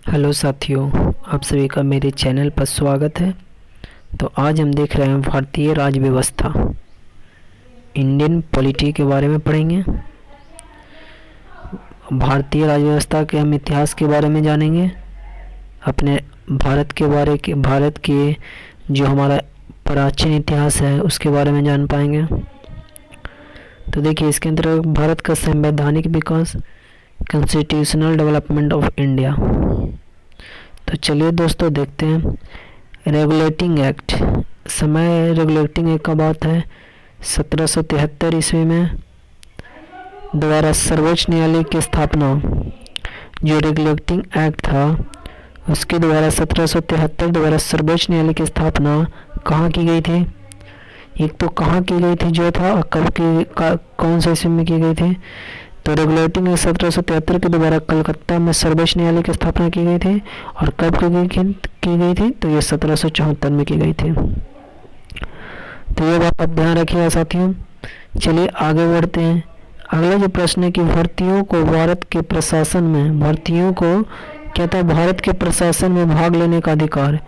Hello साथियों, आप सभी का मेरे चैनल पर स्वागत है। तो आज हम देख रहे हैं भारतीय राज्य व्यवस्था, इंडियन पॉलिटी के बारे में पढ़ेंगे। भारतीय राज्य व्यवस्था के हम इतिहास के बारे में जानेंगे, अपने भारत के जो हमारा प्राचीन इतिहास है उसके बारे में जान पाएंगे। तो देखिए, इसके अंतर्गत भारत का संवैधानिक विकास, कॉन्स्टिट्यूशनल डेवलपमेंट ऑफ इंडिया। तो चलिए दोस्तों देखते हैं। रेगुलेटिंग एक्ट, समय रेगुलेटिंग एक्ट का बात है 1773 ईस्वी में द्वारा सर्वोच्च न्यायालय की स्थापना। जो रेगुलेटिंग एक्ट था उसके द्वारा 1773 द्वारा सर्वोच्च न्यायालय की स्थापना कहाँ की गई थी? एक तो कहाँ की गई थी जो था, और कब की कौन से ईस्वी में की गई थी? तो रेगुलेटिंग एक्ट 1773 के द्वारा कलकत्ता में सर्वोच्च न्यायालय की स्थापना की गई थी। और कब की गई थी? तो ये 1774 में की गई थी। तो ये बात आप ध्यान रखिएगा साथियों। चलिए आगे बढ़ते हैं। अगला जो प्रश्न है कि भारतीयों को भारत के प्रशासन में, भारतीयों को क्या था, भारत के प्रशासन में भाग लेने का अधिकार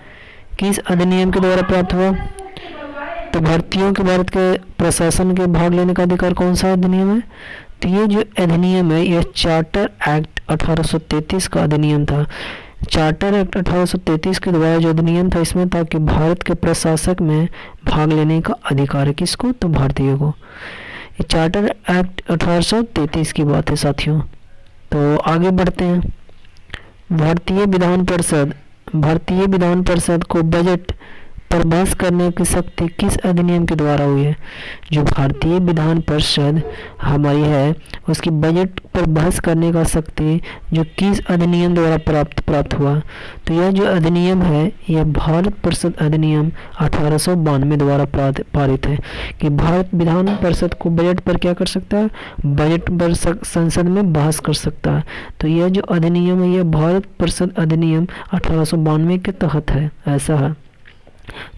किस अधिनियम के द्वारा प्राप्त हुआ? तो भारतीयों के भारत के प्रशासन के भाग लेने का अधिकार कौन सा अधिनियम है? तो ये जो अधिनियम है यह चार्टर एक्ट 1833 का अधिनियम था। चार्टर एक्ट 1833 के द्वारा जो अधिनियम था इसमें था कि भारत के प्रशासक में भाग लेने का अधिकार है। किसको? तो भारतीयों को। ये चार्टर एक्ट 1833 की बात है साथियों। तो आगे बढ़ते हैं। भारतीय विधान परिषद को बजट पर बहस करने की शक्ति किस अधिनियम के द्वारा हुई है? जो भारतीय विधान परिषद हमारी है उसकी बजट पर बहस करने का शक्ति जो किस अधिनियम द्वारा प्राप्त हुआ? तो यह जो अधिनियम है यह भारत परिषद अधिनियम 1892 द्वारा पारित है कि भारत विधान परिषद को बजट पर क्या कर सकता है? बजट पर संसद में बहस कर सकता है। तो यह जो अधिनियम है यह भारत परिषद अधिनियम 1892 के तहत है, ऐसा है।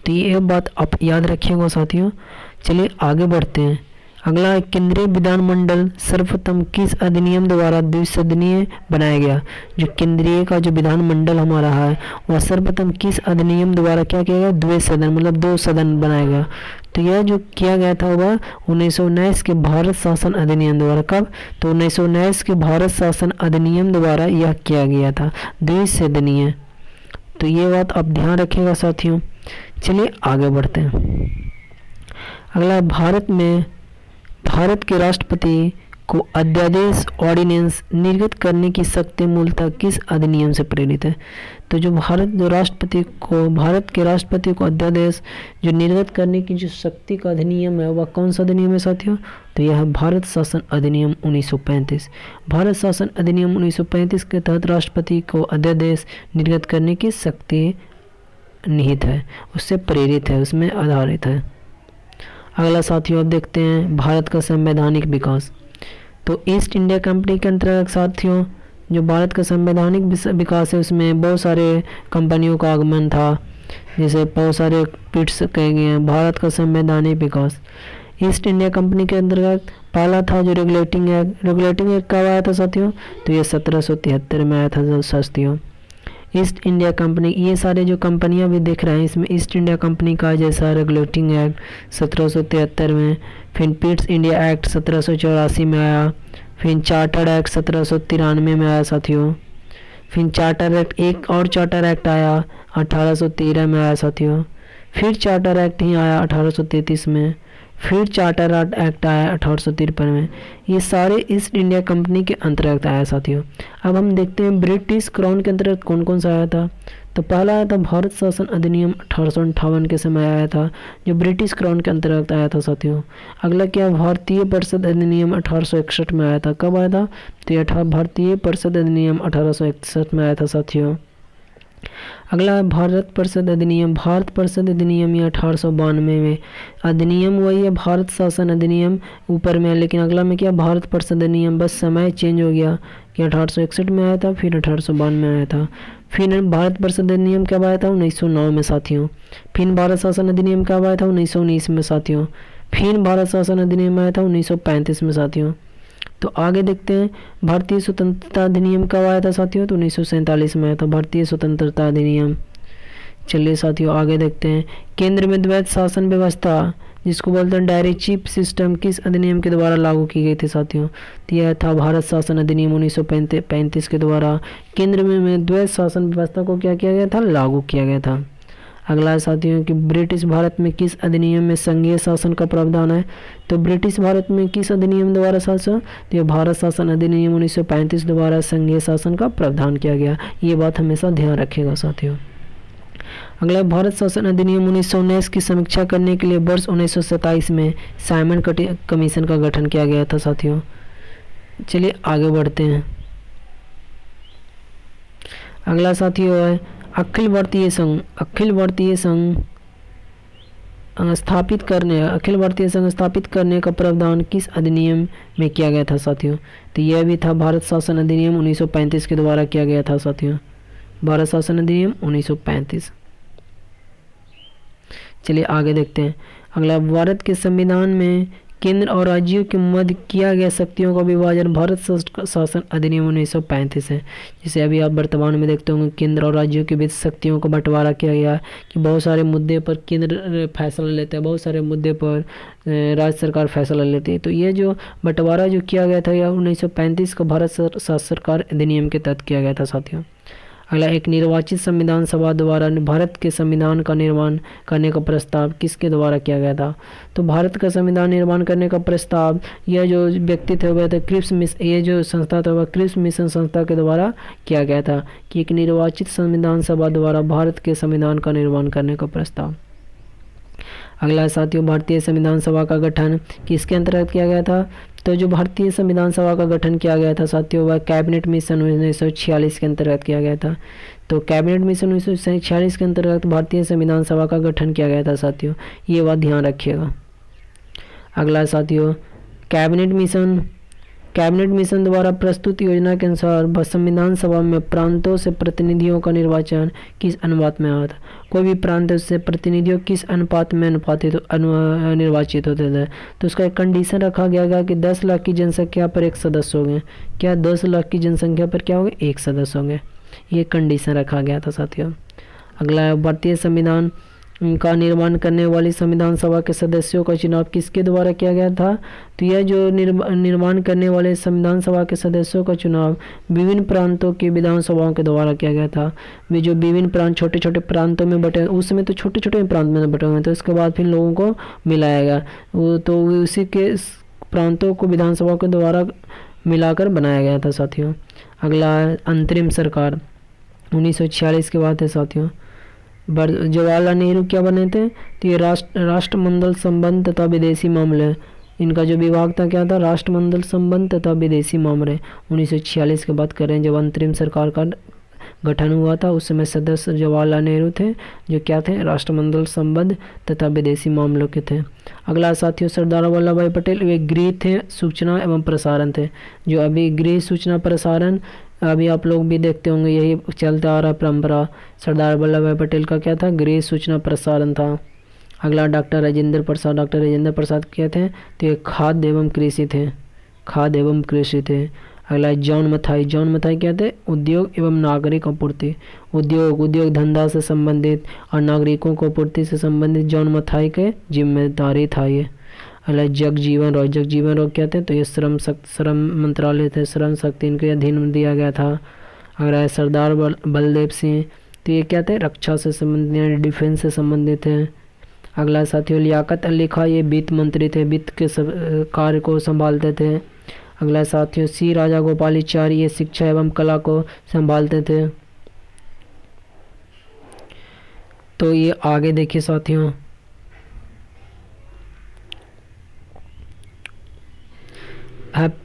तो ये बात आप याद रखिएगा साथियों। चलिए आगे बढ़ते हैं। अगला, केंद्रीय विधानमंडल सर्वप्रथम किस अधिनियम द्वारा द्विसदनीय बनाया गया? जो केंद्रीय का जो विधानमंडल हमारा है वह सर्वप्रथम किस अधिनियम द्वारा क्या किया गया? द्विसदन, मतलब 2 सदन बनाया गया। तो यह जो किया गया था वह 1919 के भारत शासन अधिनियम द्वारा। कब? तो 1919 के भारत शासन अधिनियम द्वारा यह किया गया था, द्विसदनीय। तो ये बात आप ध्यान रखिएगा साथियों। चलिए आगे बढ़ते हैं। अगला, भारत के राष्ट्रपति को अध्यादेश ऑर्डिनेंस निर्गत करने की शक्ति मूलतः किस अधिनियम से प्रेरित है? तो जो भारत के राष्ट्रपति को अध्यादेश जो निर्गत करने की जो शक्ति का अधिनियम है वह कौन सा अधिनियम है साथियों? तो यह भारत शासन अधिनियम 1935। भारत शासन अधिनियम 1935 के तहत राष्ट्रपति को अध्यादेश निर्गत करने की शक्ति निहित है, उससे प्रेरित है, उसमें आधारित है। अगला साथियों अब देखते हैं भारत का संवैधानिक विकास। तो ईस्ट इंडिया कंपनी के अंतर्गत साथियों जो भारत का संवैधानिक विकास है उसमें बहुत सारे कंपनियों का आगमन था, जैसे बहुत सारे पिट्स कहे गए हैं। भारत का संवैधानिक विकास ईस्ट इंडिया कंपनी के अंतर्गत पहला था जो रेगुलेटिंग एक्ट कब आया था साथियों? तो ये 1773 में आया था साथियों। ईस्ट इंडिया कंपनी, ये सारे जो कंपनियां भी देख रहे हैं इसमें ईस्ट इंडिया कंपनी का जैसा रेगुलेटिंग एक्ट 1773 में, फिर पिट्स इंडिया एक्ट 1784 में आया, फिर चार्टर एक्ट 1793 में आया साथियों, फिर चार्टर एक्ट, एक और चार्टर एक्ट आया 1813 में आया साथियों, फिर चार्टर एक्ट ही आया 1833 में, फिर चार्टर एक्ट आया 1853 में। ये सारे ईस्ट इंडिया कंपनी के अंतर्गत आया साथियों। अब हम देखते हैं ब्रिटिश क्राउन के अंतर्गत कौन कौन सा आया था। तो पहला आया था भारत शासन अधिनियम 1858 के समय आया था, जो ब्रिटिश क्राउन के अंतर्गत आया था साथियों। अगला क्या, भारतीय परिषद अधिनियम 1861 में आया था। कब आया था? तो ये भारतीय परिषद अधिनियम 1861 में आया था साथियों। अगला है भारत परिषद अधिनियम ये 1892 में अधिनियम वही है, भारत शासन अधिनियम ऊपर में है, लेकिन अगला में क्या, भारत परिषद अधिनियम, बस समय चेंज हो गया कि 1861 में आया था, फिर 1892 में आया था। फिर भारत परिषद अधिनियम कब आया था? 1909 में साथियों। फिर भारत शासन अधिनियम कब आया था? 1919 में साथियों। फिर भारत शासन अधिनियम आया था 1935 में साथियों। तो आगे देखते हैं, भारतीय स्वतंत्रता अधिनियम कब आया था साथियों? तो 1947 में आया था भारतीय स्वतंत्रता अधिनियम। चलिए साथियों आगे देखते हैं, केंद्र में द्वैत शासन व्यवस्था जिसको बोलते हैं डायरेक्टशिप सिस्टम किस अधिनियम के द्वारा लागू की गई थी साथियों? तो यह था भारत शासन अधिनियम 1935 के द्वारा केंद्र में द्वैत शासन व्यवस्था को क्या किया गया था? लागू किया गया था। अगला साथियों कि ब्रिटिश भारत में किस अधिनियम में संघीय शासन का प्रावधान है? तो ब्रिटिश भारत में किस अधिनियम द्वारा शासन? तो यह भारत शासन अधिनियम 1935 द्वारा संघीय शासन का प्रावधान किया गया। ये बात हमेशा ध्यान रखिएगा साथियों। अगला, भारत शासन अधिनियम 1919 की समीक्षा करने के लिए वर्ष 1927 में साइमन कमीशन का गठन किया गया था साथियों। चलिए आगे बढ़ते हैं। अगला साथियों है अखिल भारतीय संघ स्थापित करने का प्रावधान किस अधिनियम में किया गया था साथियों? तो यह भी था भारत शासन अधिनियम 1935 के द्वारा किया गया था साथियों। भारत शासन अधिनियम 1935। चलिए आगे देखते हैं। अगला, भारत के संविधान में केंद्र और राज्यों के मध्य किया गया शक्तियों का विभाजन भारत शासन अधिनियम 1935 है। जिसे अभी आप वर्तमान में देखते होंगे केंद्र और राज्यों के बीच शक्तियों का बंटवारा किया गया कि बहुत सारे मुद्दे पर केंद्र फैसला लेता है, बहुत सारे मुद्दे पर राज्य सरकार फैसला लेती है। तो ये जो बंटवारा जो किया गया था यह 1935 का भारत सरकार अधिनियम के तहत किया गया था साथियों। अगला, एक निर्वाचित संविधान सभा द्वारा भारत के संविधान का निर्माण करने का प्रस्ताव किसके द्वारा किया गया था? तो भारत का संविधान निर्माण करने का प्रस्ताव यह जो व्यक्ति थे वह थे क्रिप्स मिशन, ये जो संस्था था वह क्रिप्स मिशन संस्था के द्वारा किया गया था कि एक निर्वाचित संविधान सभा द्वारा भारत के संविधान का निर्माण करने का प्रस्ताव। अगला साथियों, भारतीय संविधान सभा का गठन किसके अंतर्गत किया गया था? तो जो भारतीय संविधान सभा का गठन किया गया था साथियों वह कैबिनेट मिशन 1946 के अंतर्गत किया गया था। तो कैबिनेट मिशन 1946 के अंतर्गत भारतीय संविधान सभा का गठन किया गया था साथियों, ये बात ध्यान रखिएगा। अगला साथियों, कैबिनेट मिशन द्वारा प्रस्तुत योजना के अनुसार संविधान सभा में प्रांतों से प्रतिनिधियों का निर्वाचन किस अनुपात में हुआ था? कोई भी प्रांत से प्रतिनिधियों किस अनुपात में निर्वाचित होते थे? तो उसका एक कंडीशन रखा गया था कि 10 लाख की जनसंख्या पर एक सदस्य हो गए। क्या 10 लाख की जनसंख्या पर क्या हो गए? एक सदस्य हो गए। ये कंडीशन रखा गया था साथियों। अगला, भारतीय संविधान का निर्माण करने वाली संविधान सभा के सदस्यों का चुनाव किसके द्वारा किया गया था? तो यह जो निर्माण करने वाले संविधान सभा के सदस्यों का चुनाव विभिन्न प्रांतों की विधानसभाओं के द्वारा किया गया था। वे जो विभिन्न प्रांत छोटे छोटे प्रांतों में बटे, उस समय तो छोटे छोटे प्रांत में बटे हुए थे, उसके बाद फिर लोगों को मिलाया गया तो उसी के प्रांतों को विधानसभा के द्वारा मिलाकर बनाया गया था साथियों। अगला, अंतरिम सरकार 1946 के बाद है साथियों। जवाहरलाल नेहरू क्या बने थे? तो ये राष्ट्रमंडल संबंध तथा विदेशी मामले, इनका जो विभाग था क्या था? राष्ट्रमंडल संबंध तथा विदेशी मामले। 1946 की बात करें जब अंतरिम सरकार का गठन हुआ था उस समय सदस्य जवाहरलाल नेहरू थे जो क्या थे? राष्ट्रमंडल संबंध तथा विदेशी मामलों के थे। अगला साथियों, सरदार वल्लभ भाई पटेल वे गृह थे, सूचना एवं प्रसारण थे। जो अभी गृह सूचना प्रसारण अभी आप लोग भी देखते होंगे, यही चलता आ रहा परंपरा। सरदार वल्लभ भाई पटेल का क्या था? गृह सूचना प्रसारण था। अगला, डॉक्टर राजेंद्र प्रसाद क्या थे? तो ये खाद्य एवं कृषि थे। अगला, जॉन मथाई क्या थे? उद्योग एवं नागरिक आपूर्ति। उद्योग धंधा से संबंधित और नागरिकों को आपूर्ति से संबंधित जॉन मथाई के जिम्मेदारी था ये। अगला, जगजीवन राव क्या थे? तो ये श्रम मंत्रालय थे, श्रम शक्ति इनके अधीन में दिया गया था। अगला, सरदार बलदेव सिंह तो ये क्या थे? रक्षा से संबंधित, डिफेंस से संबंधित थे। अगला साथियों, लियाकत अली खां ये वित्त मंत्री थे, वित्त के कार्य को संभालते थे। अगला साथियों, सी राजा गोपालाचारी ये शिक्षा एवं कला को संभालते थे। तो ये आगे देखिए साथियों।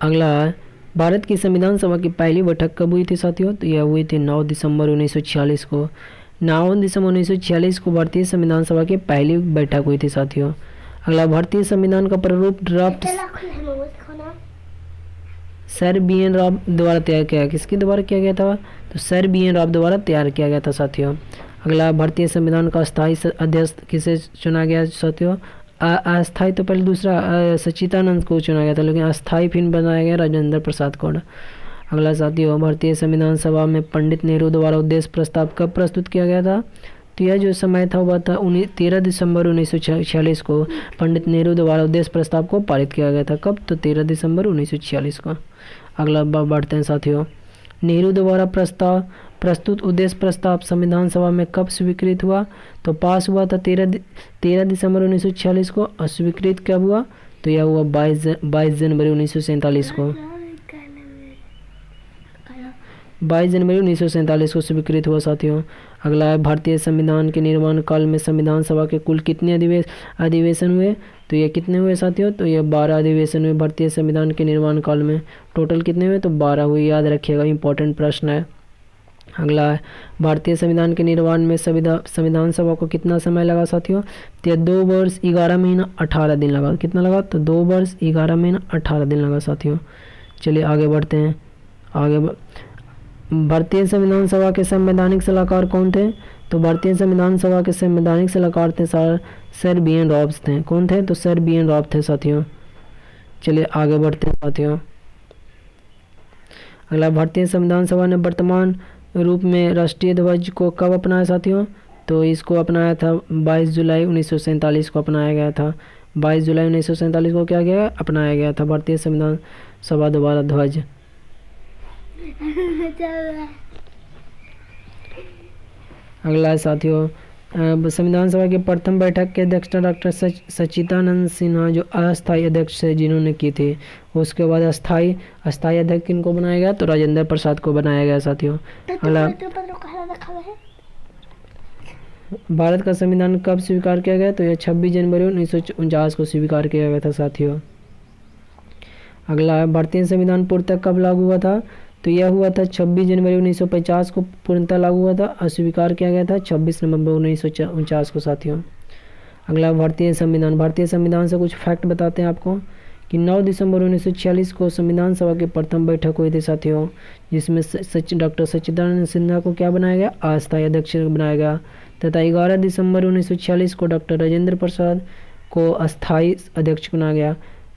अगला, भारत की संविधान सभा की पहली बैठक कब हुई थी साथियों? तो यह हुई थी 9 दिसंबर 1946 को। 9 दिसंबर 1946 को भारतीय संविधान सभा की पहली बैठक हुई थी साथियों। अगला, भारतीय संविधान का प्रारूप draft sir B N Rau द्वारा तैयार किया गया। किसके द्वारा किया गया था? तो सर बी एन राव द्वारा तैयार किया गया था साथियों। अगला, भारतीय संविधान का स्थायी अध्यक्ष किसे चुना गया साथियों? अस्थाई तो पहले दूसरा सच्चिदानंद को चुना गया था, लेकिन अस्थाई फिर बनाया गया राजेंद्र प्रसाद को। अगला साथियों, भारतीय संविधान सभा में पंडित नेहरू द्वारा उद्देश्य प्रस्ताव कब प्रस्तुत किया गया था? तो यह जो समय था हुआ था 13 दिसंबर 1946 को पंडित नेहरू द्वारा उद्देश्य प्रस्ताव को पारित किया गया था। कब? तो 13 दिसंबर 1946 को। अगला बढ़ते हैं साथियों, नेहरू द्वारा प्रस्तुत उद्देश्य प्रस्ताव संविधान सभा में कब स्वीकृत हुआ? तो पास हुआ था 13 दिसंबर 1946 को। और स्वीकृत कब हुआ? तो यह हुआ 22 जनवरी 1947 को। 22 जनवरी 1947 को स्वीकृत हुआ साथियों। अगला है, भारतीय संविधान के निर्माण काल में संविधान सभा के कुल कितने अधिवेशन हुए? तो ये कितने हुए साथियों? तो ये 12 अधिवेशन हुए भारतीय संविधान के निर्माण काल में। टोटल कितने हुए? तो 12 हुए, याद रखिएगा, इंपॉर्टेंट प्रश्न है। अगला है, भारतीय संविधान के निर्माण में संविधान सभा को कितना समय लगा साथियों? तो 2 वर्ष 11 महीना 18 दिन लगा। कितना लगा? तो 2 वर्ष 11 महीना 18 दिन लगा साथियों। चलिए आगे बढ़ते हैं। भारतीय संविधान सभा के संवैधानिक सलाहकार कौन थे? तो भारतीय संविधान सभा के संवैधानिक सलाहकार थे सर बी.एन. रॉब्स थे। कौन थे? तो सर बी.एन. रॉब थे साथियों। चलिए आगे बढ़ते हैं साथियों। अगला, भारतीय संविधान सभा ने वर्तमान रूप में राष्ट्रीय ध्वज को कब अपनाया साथियों? तो इसको अपनाया था 22 जुलाई 1947 को अपनाया गया था। 22 जुलाई 1947 को क्या गया? अपनाया गया था भारतीय संविधान सभा द्वारा ध्वज। अगला है साथियों, संविधान सभा की प्रथम बैठक के अध्यक्ष डॉक्टर सच्चिदानंद सिन्हा जो अस्थायी अध्यक्ष है जिन्होंने की थी। उसके बाद अस्थायी अध्यक्ष किनको बनाया गया? तो राजेंद्र प्रसाद को बनाया गया साथियों। अगला, भारत का संविधान कब स्वीकार किया गया? तो यह 26 जनवरी 1949 को स्वीकार किया गया था साथियों। अगला, भारतीय संविधान पूर्णतः कब लागू हुआ था? तो यह हुआ था 26 जनवरी 1950 को पूर्णतः लागू हुआ था। अस्वीकार किया गया था 26 नवंबर 1949 को साथियों। अगला, भारतीय संविधान से कुछ फैक्ट बताते हैं आपको कि 9 दिसंबर 1946 को संविधान सभा की प्रथम बैठक हुई थी साथियों, जिसमें डॉक्टर सच्चिदानंद सिन्हा को क्या बनाया गया? अस्थायी अध्यक्ष बनाया गया। तथा 11 दिसंबर 1946 को डॉक्टर राजेंद्र प्रसाद को अस्थायी अध्यक्ष बनाया गया।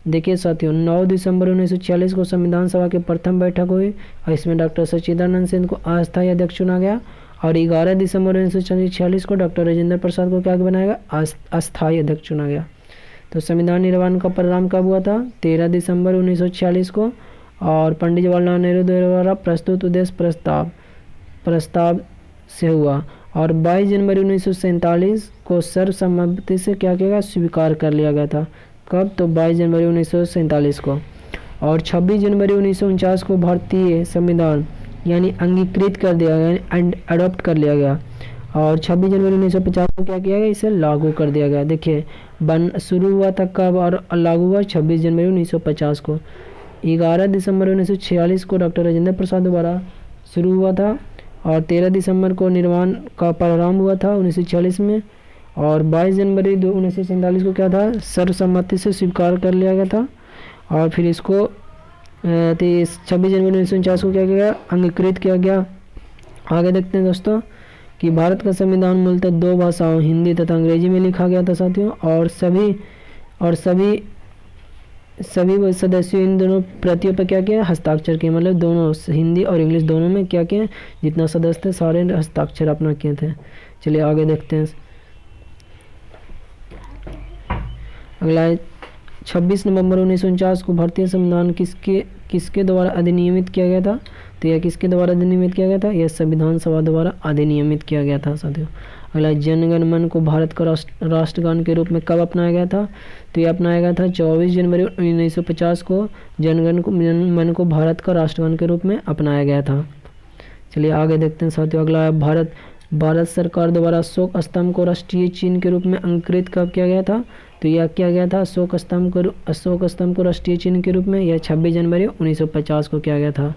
देखिए साथियों, 9 दिसंबर 1946 को संविधान सभा की प्रथम बैठक हुई और इसमें डॉक्टर सच्चिदानंद सिन्हा को अस्थायी अध्यक्ष चुना गया। और 11 दिसंबर 1946 को डॉक्टर राजेंद्र प्रसाद को क्या बनाया गया? अस्थायी अध्यक्ष चुना गया। तो संविधान निर्माण का परिणाम कब हुआ था? 13 दिसंबर 1946 को। और पंडित जवाहरलाल नेहरू द्वारा प्रस्तुत उद्देश्य प्रस्ताव से हुआ। और 22 जनवरी 1947 को सर्वसम्मति से क्या किया गया? स्वीकार कर लिया गया था। कब? तो 22 जनवरी 1947 को। और 26 जनवरी 1949 को भारतीय संविधान यानी अंगीकृत कर दिया गया, यानी अडॉप्ट कर लिया गया। और 26 जनवरी 1950 को क्या किया गया? इसे लागू कर दिया गया। देखिए शुरू हुआ था कब और लागू हुआ? 26 जनवरी 1950 को। 11 दिसंबर 1946 को डॉक्टर राजेंद्र प्रसाद द्वारा शुरू हुआ था। और 13 दिसंबर को निर्माण का प्रारंभ हुआ था 1946 में। और 22 जनवरी 1947 को क्या था? सर्वसम्मति से स्वीकार कर लिया गया था। और फिर इसको 26 जनवरी 1949 को क्या किया गया? अंगीकृत किया गया। आगे देखते हैं दोस्तों कि भारत का संविधान मूलतः 2 भाषाओं हिंदी तथा अंग्रेजी में लिखा गया था साथियों। और सभी सदस्यों इन दोनों प्रतियों पर क्या किया? हस्ताक्षर किए। मतलब दोनों हिंदी और इंग्लिश दोनों में क्या किए? जितना सदस्य थे सारे हस्ताक्षर अपना किए थे। चलिए आगे देखते हैं। अगला है 26 नवंबर 1949 को भारतीय संविधान किसके द्वारा अधिनियमित किया गया था? तो यह किसके द्वारा अधिनियमित किया गया था? यह संविधान सभा द्वारा अधिनियमित किया गया था साथियों। अगला, जन गण मन को भारत का राष्ट्रगान के रूप में कब अपनाया गया था? तो यह अपनाया गया था 24 जनवरी 1950 को। जन मन को भारत का राष्ट्रगान के रूप में अपनाया गया था। चलिए आगे देखते हैं साथियों। अगला है, भारत सरकार द्वारा अशोक स्तंभ को राष्ट्रीय चिन्ह के रूप में अंकित कब किया गया था? तो यह किया गया था अशोक स्तंभ को राष्ट्रीय चिन्ह के रूप में यह 26 जनवरी 1950 को किया गया था।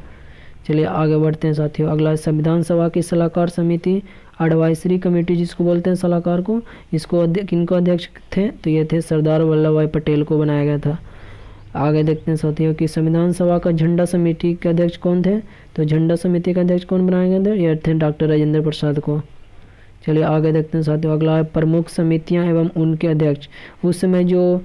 चलिए आगे बढ़ते हैं साथियों। अगला, संविधान सभा की सलाहकार समिति एडवाइजरी कमेटी जिसको बोलते हैं सलाहकार को, इसको किनको अध्यक्ष थे? तो ये थे सरदार वल्लभ भाई पटेल को बनाया गया था। आगे देखते हैं साथियों कि संविधान सभा का झंडा समिति के अध्यक्ष कौन थे? तो झंडा समिति का अध्यक्ष कौन बनाया गया था? ये थे डॉक्टर राजेंद्र प्रसाद को। चलिए आगे देखते हैं साथियों। अगला है प्रमुख समितियां एवं उनके अध्यक्ष। उस समय जो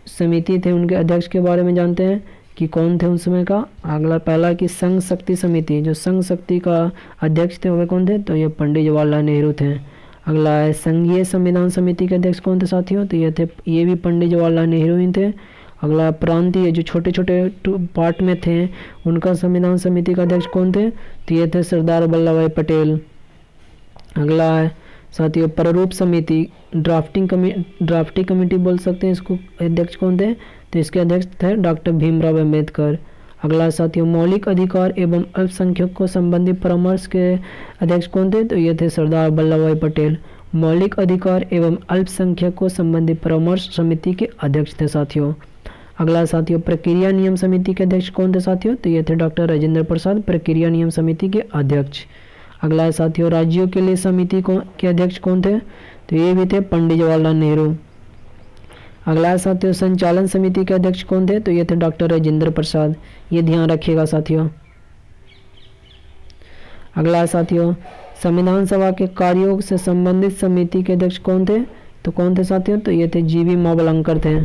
समिति थे उनके अध्यक्ष के बारे में जानते हैं कि कौन थे उस समय का। अगला पहला कि संघ शक्ति समिति, जो संघ शक्ति का अध्यक्ष थे वे कौन थे, तो ये पंडित जवाहरलाल नेहरू थे। अगला है संघीय संविधान समिति के अध्यक्ष कौन थे साथियों, तो ये भी पंडित जवाहरलाल नेहरू ही थे। अगला प्रांतीय, जो छोटे छोटे पार्ट में थे, उनका संविधान समिति का अध्यक्ष कौन थे, तो ये थे सरदार वल्लभ भाई पटेल। अगला है साथियों प्रारूप समिति, ड्राफ्टिंग कमेटी बोल सकते हैं इसको, अध्यक्ष कौन थे, तो इसके अध्यक्ष थे डॉक्टर भीमराव अम्बेडकर। अगला साथियों मौलिक अधिकार एवं अल्पसंख्यकों संबंधी परामर्श के अध्यक्ष कौन थे, तो ये थे सरदार वल्लभ भाई पटेल। मौलिक अधिकार एवं अल्पसंख्यकों संबंधी परामर्श समिति के अध्यक्ष थे साथियों। अगला साथियों प्रक्रिया नियम समिति के अध्यक्ष कौन थे साथियों, तो ये थे डॉक्टर राजेंद्र प्रसाद, प्रक्रिया नियम समिति के अध्यक्ष। अगला है साथियों राज्यों के लिए समिति के अध्यक्ष कौन थे, तो ये भी थे पंडित जवाहरलाल नेहरू। अगला है साथियों संचालन समिति के अध्यक्ष कौन थे, तो ये थे डॉक्टर राजेंद्र प्रसाद, ये ध्यान रखिएगा साथियों। अगला है साथियों संविधान सभा के कार्यों से संबंधित समिति के अध्यक्ष कौन थे, तो कौन थे साथियों, तो ये थे जीवी मावलंकर थे।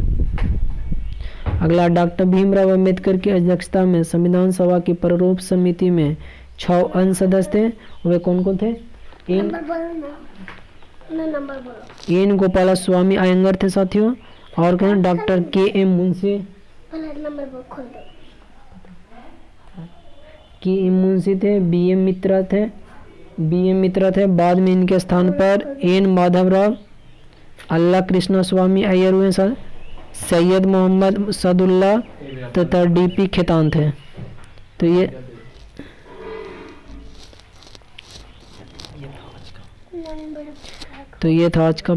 अगला डॉक्टर भीमराव अम्बेडकर की अध्यक्षता में संविधान सभा की प्रारूप समिति में 6 अन्य सदस्य थे, वे कौन कौन थे, एन गोपाल स्वामी अयंगर थे साथियों, और कहें डॉक्टर के.एम. मुंशी, मुंशी थे, बी.एम. मित्रा थे। बाद में इनके स्थान पर एन माधवराव, अल्लाह कृष्ण स्वामी अय्यर हुए, सैयद मोहम्मद सदुल्ला तथा डी.पी. खेतान थे। तो ये था आज का